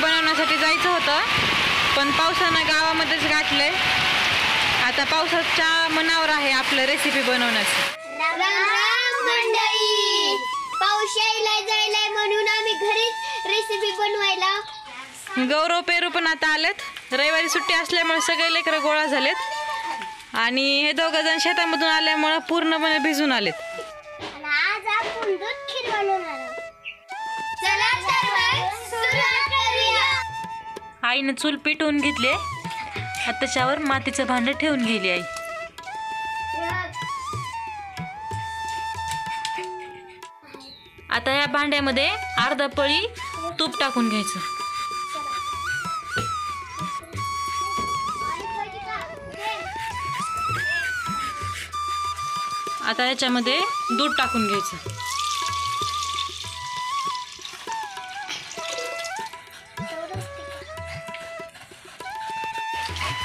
बनवण्यासाठी जायचं होतं, पण पावसानं गावामध्येच गाठलंय. आता पावसाच्या मनावर आहे आपलं रेसिपी बनवण्याचं. राम राम मंडळी, पाऊस यायला जायलाय म्हणून आम्ही घरीच रेसिपी बनवायला. गौरव पेरू पण आता आलेत. रविवारी सुट्टी असल्यामुळे सगळे लेकरं गोळा झालेत आणि हे दोघं जण शेतामधून आल्यामुळे पूर्णपणे भिजून आलेत. आज आपण दूध खीर बनवणार आहोत. चला तर मग सुरुवात करूया. आईने चूल पेटवून घेतली. आता त्याच्यावर मातीचं भांडं ठेवून गेली आई. आता या भांड्यामध्ये अर्धा पळी तूप टाकून घ्यायचं. आता याच्यामध्ये दूध टाकून घ्यायचं.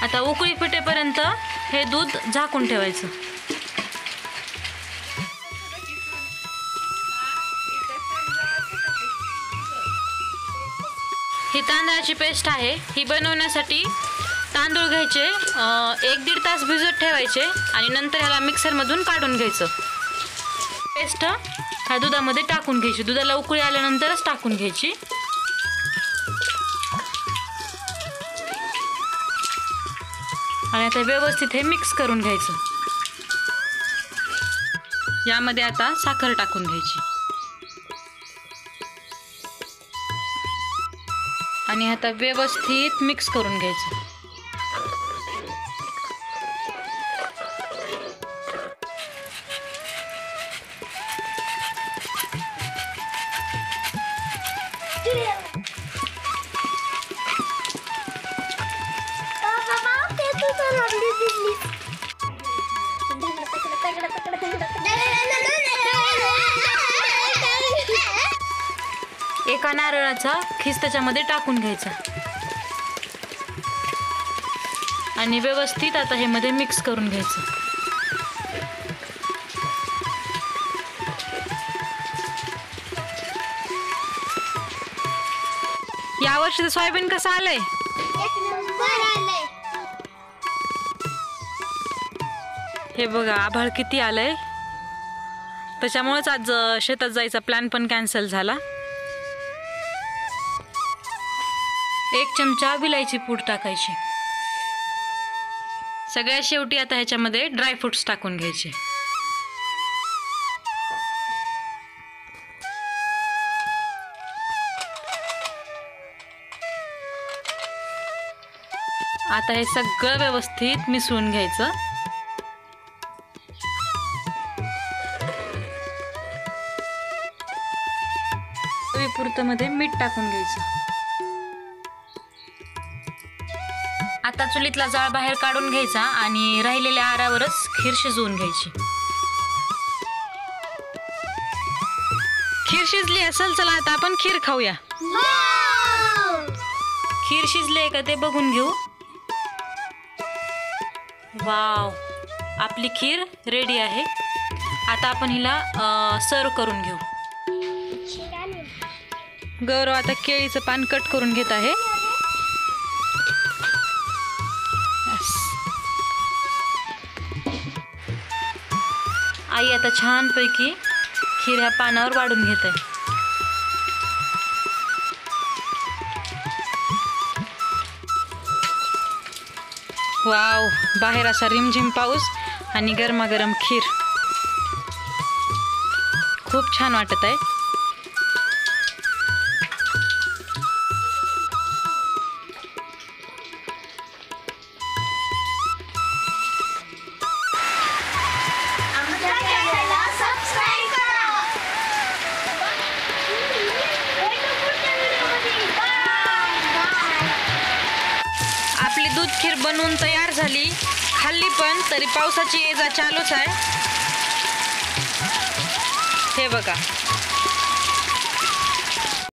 आता उकळी फुटेपर्यंत हे दूध झाकून ठेवायचं. ही तांदळाची पेस्ट आहे. ही बनवण्यासाठी तांदूळ घ्यायचे, 1-1.5 तास भिजत ठेवायचे आणि नंतर ह्याला मिक्सरमधून काढून घ्यायचं. पेस्ट ह्या दुधामध्ये टाकून घ्यायची. दुधाला उकळी आल्यानंतरच टाकून घ्यायची. आणि आता व्यवस्थित हे मिक्स करून घ्यायचं. यामध्ये आता साखर टाकून घ्यायची आणि आता व्यवस्थित मिक्स करून घ्यायचं. एका नारळाचा खिस त्याच्यामध्ये टाकून घ्यायचा आणि व्यवस्थित आता हे मध्ये मिक्स करून घ्यायचं. यावर्षीचं सोयाबीन कसं आलंय? एक नंबर आलंय. हे बघा, आभाळ किती आलंय. त्याच्यामुळेच आज शेतात जायचा प्लॅन पण कॅन्सल झाला. 1 चमचा विलायची पूड टाकायची. सगळ्यात शेवटी आता ह्याच्यामध्ये ड्रायफ्रुट्स टाकून घ्यायचे. आता हे सगळं व्यवस्थित मिसळून घ्यायचं. चवीपुरतं मध्ये मीठ टाकून घ्यायचं. आता चुलीतला जाळ बाहेर काढून घ्यायचा आणि राहिलेल्या आरावरच खीर शिजवून घ्यायची. खीर शिजली असेल, चला आता आपण खीर खाऊया. खीर शिजले का ते बघून घेऊ. वाव, आपली खीर रेडी आहे. आता आपण हिला सर्व करून घेऊ. गौरव आता केळीचं पान कट करून घेत आहे. आई आता छानपैकी खीर ह्या पानावर वाढून घेत आहे. वाव, बाहेर असा रिमझिम पाऊस आणि गरमागरम खीर. खूप छान वाटत आहे. आपली दूध खीर बनवून तयार झाली. खाल्ली पण, तरी पावसाची ये जा चालूच आहे. हे बघा.